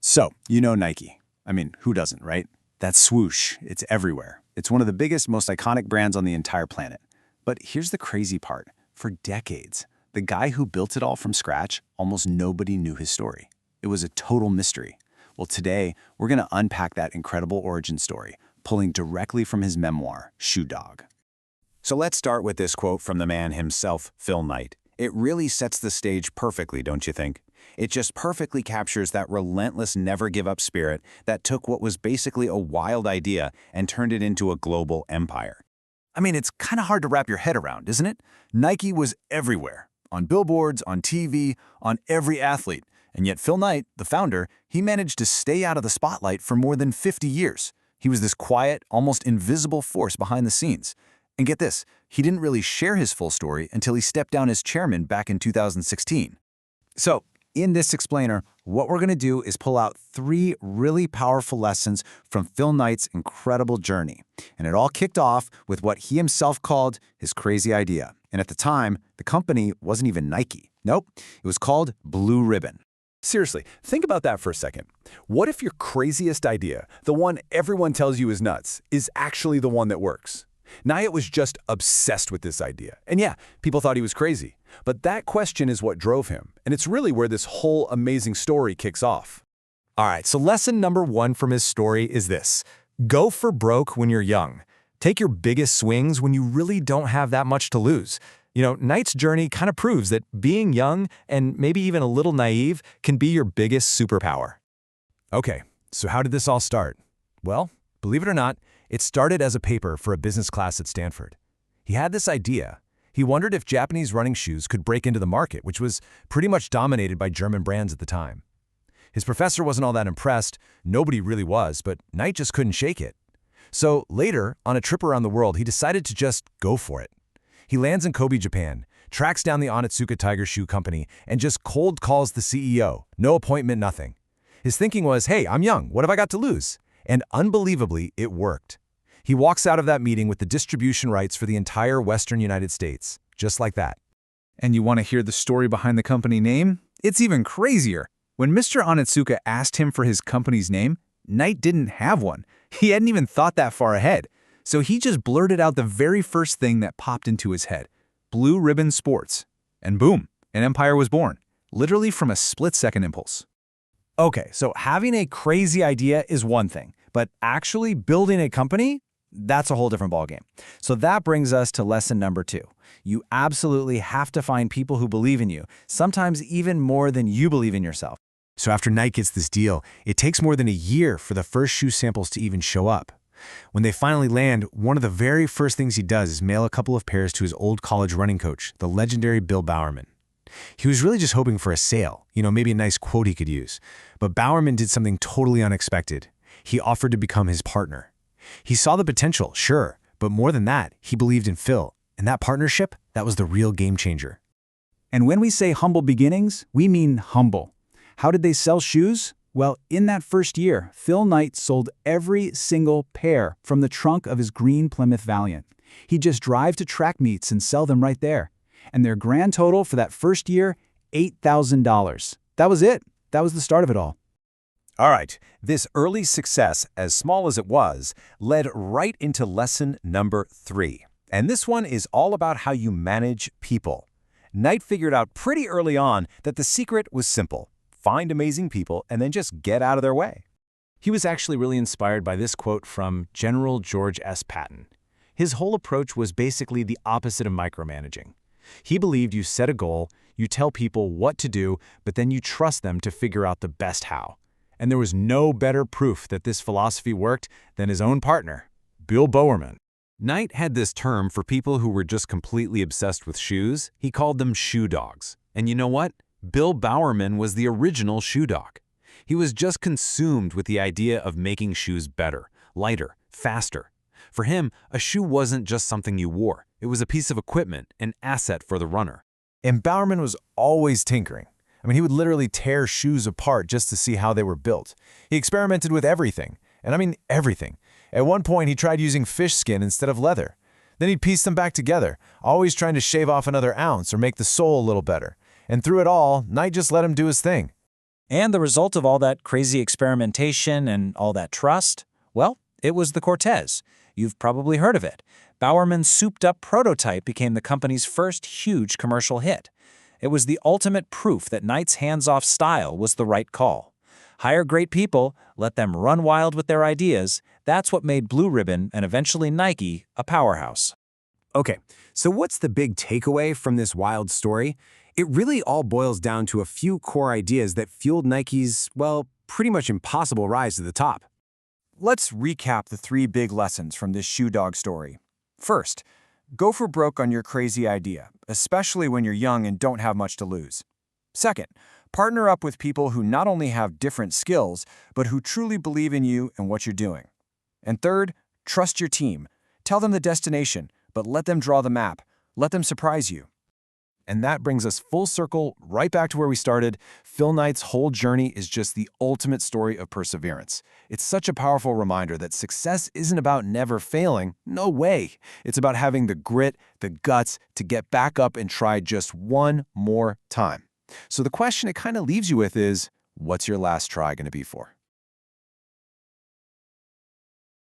So, you know Nike. I mean, who doesn't, right? That swoosh, it's everywhere. It's one of the biggest, most iconic brands on the entire planet. But here's the crazy part. For decades, the guy who built it all from scratch, almost nobody knew his story. It was a total mystery. Well, today, we're going to unpack that incredible origin story, pulling directly from his memoir, Shoe Dog. So let's start with this quote from the man himself, Phil Knight. It really sets the stage perfectly, don't you think? It just perfectly captures that relentless never-give-up spirit that took what was basically a wild idea and turned it into a global empire. I mean, it's kind of hard to wrap your head around, isn't it? Nike was everywhere. On billboards, on TV, on every athlete. And yet Phil Knight, the founder, he managed to stay out of the spotlight for more than 50 years. He was this quiet, almost invisible force behind the scenes. And get this, he didn't really share his full story until he stepped down as chairman back in 2016. So, in this explainer, what we're going to do is pull out 3 really powerful lessons from Phil Knight's incredible journey. And it all kicked off with what he himself called his crazy idea. And at the time, the company wasn't even Nike. Nope, it was called Blue Ribbon. Seriously, think about that for a second. What if your craziest idea, the one everyone tells you is nuts, is actually the one that works? Knight was just obsessed with this idea. And yeah, people thought he was crazy. But that question is what drove him. And it's really where this whole amazing story kicks off. All right, so lesson number 1 from his story is this. Go for broke when you're young. Take your biggest swings when you really don't have that much to lose. You know, Knight's journey kind of proves that being young and maybe even a little naive can be your biggest superpower. Okay, so how did this all start? Well, believe it or not, it started as a paper for a business class at Stanford. He had this idea. He wondered if Japanese running shoes could break into the market, which was pretty much dominated by German brands at the time. His professor wasn't all that impressed. Nobody really was, but Knight just couldn't shake it. So later, on a trip around the world, he decided to just go for it. He lands in Kobe, Japan, tracks down the Onitsuka Tiger Shoe Company, and just cold calls the CEO. No appointment, nothing. His thinking was, hey, I'm young. What have I got to lose? And unbelievably, it worked. He walks out of that meeting with the distribution rights for the entire Western United States, just like that. And you want to hear the story behind the company name? It's even crazier. When Mr. Onitsuka asked him for his company's name, Knight didn't have one. He hadn't even thought that far ahead. So he just blurted out the very first thing that popped into his head. Blue Ribbon Sports. And boom, an empire was born. Literally from a split-second impulse. Okay, so having a crazy idea is one thing, but actually building a company, that's a whole different ballgame. So that brings us to lesson number 2. You absolutely have to find people who believe in you, sometimes even more than you believe in yourself. So after Knight gets this deal, it takes more than a year for the first shoe samples to even show up. When they finally land, one of the very first things he does is mail a couple of pairs to his old college running coach, the legendary Bill Bowerman. He was really just hoping for a sale, maybe a nice quote he could use. But Bowerman did something totally unexpected. He offered to become his partner. He saw the potential, sure, but more than that, he believed in Phil. And that partnership, that was the real game changer. And when we say humble beginnings, we mean humble. How did they sell shoes? Well, in that first year, Phil Knight sold every single pair from the trunk of his green Plymouth Valiant. He'd just drive to track meets and sell them right there. And their grand total for that first year, $8,000. That was it. That was the start of it all. All right, this early success, as small as it was, led right into lesson number 3. And this one is all about how you manage people. Knight figured out pretty early on that the secret was simple. Find amazing people and then just get out of their way. He was actually really inspired by this quote from General George S. Patton. His whole approach was basically the opposite of micromanaging. He believed you set a goal, you tell people what to do, but then you trust them to figure out the best how. And there was no better proof that this philosophy worked than his own partner, Bill Bowerman. Knight had this term for people who were just completely obsessed with shoes. He called them shoe dogs. And you know what? Bill Bowerman was the original shoe dog. He was just consumed with the idea of making shoes better, lighter, faster. For him, a shoe wasn't just something you wore. It was a piece of equipment, an asset for the runner. And Bowerman was always tinkering. I mean, he would literally tear shoes apart just to see how they were built. He experimented with everything. And I mean everything. At one point, he tried using fish skin instead of leather. Then he'd piece them back together, always trying to shave off another ounce or make the sole a little better. And through it all, Knight just let him do his thing. And the result of all that crazy experimentation and all that trust? Well, it was the Cortez. You've probably heard of it. Bowerman's souped-up prototype became the company's first huge commercial hit. It was the ultimate proof that Knight's hands-off style was the right call. Hire great people, let them run wild with their ideas. That's what made Blue Ribbon and eventually Nike a powerhouse. Okay, so what's the big takeaway from this wild story? It really all boils down to a few core ideas that fueled Nike's, well, pretty much impossible rise to the top. Let's recap the 3 big lessons from this shoe dog story. First, go for broke on your crazy idea, especially when you're young and don't have much to lose. Second, partner up with people who not only have different skills, but who truly believe in you and what you're doing. And third, trust your team. Tell them the destination, but let them draw the map. Let them surprise you. And that brings us full circle right back to where we started. Phil Knight's whole journey is just the ultimate story of perseverance. It's such a powerful reminder that success isn't about never failing. No way. It's about having the grit, the guts to get back up and try just one more time. So the question it kind of leaves you with is, what's your last try going to be for?